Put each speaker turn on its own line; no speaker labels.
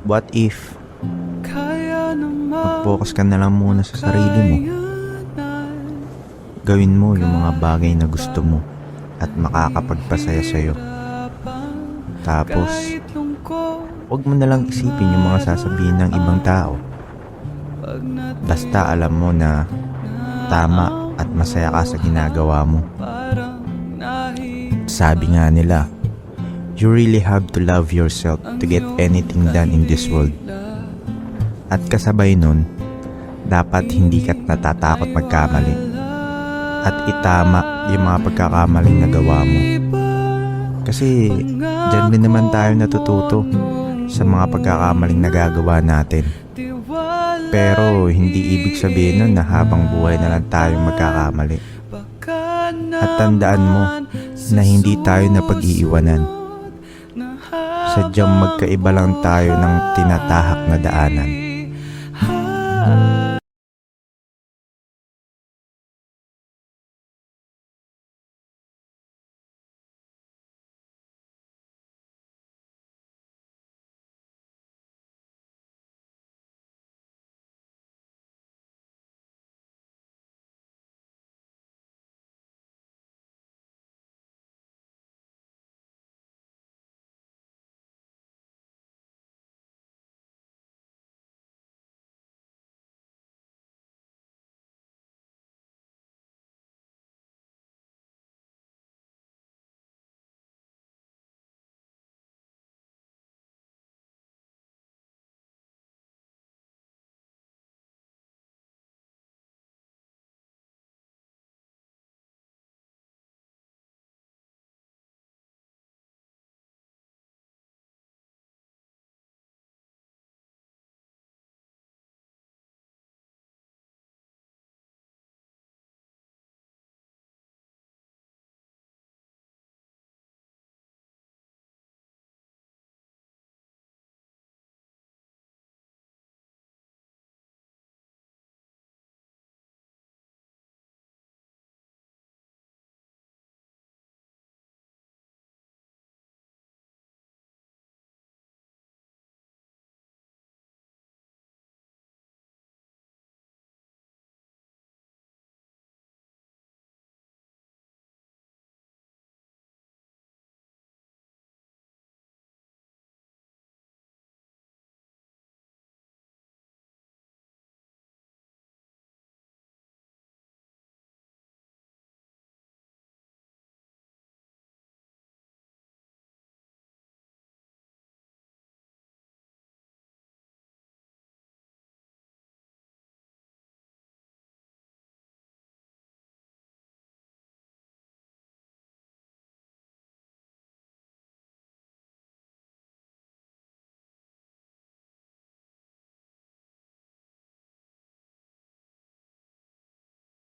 What if mag-focus ka na lang muna sa sarili mo? Gawin mo yung mga bagay na gusto mo at makakapagpasaya sa'yo. Tapos, huwag mo na lang isipin yung mga sasabihin ng ibang tao. Basta alam mo na tama at masaya ka sa ginagawa mo. Sabi nga nila, you really have to love yourself to get anything done in this world. At kasabay nun, dapat hindi ka natatakot magkamali at itama yung mga pagkakamaling nagawa mo. Kasi dyan din naman tayo natututo sa mga pagkakamaling nagagawa natin. Pero hindi ibig sabihin nun na habang buhay na lang tayong magkakamali. At tandaan mo na hindi tayo napag-iiwanan. Sadyang magkaiba lang tayo ng tinatahak na daanan.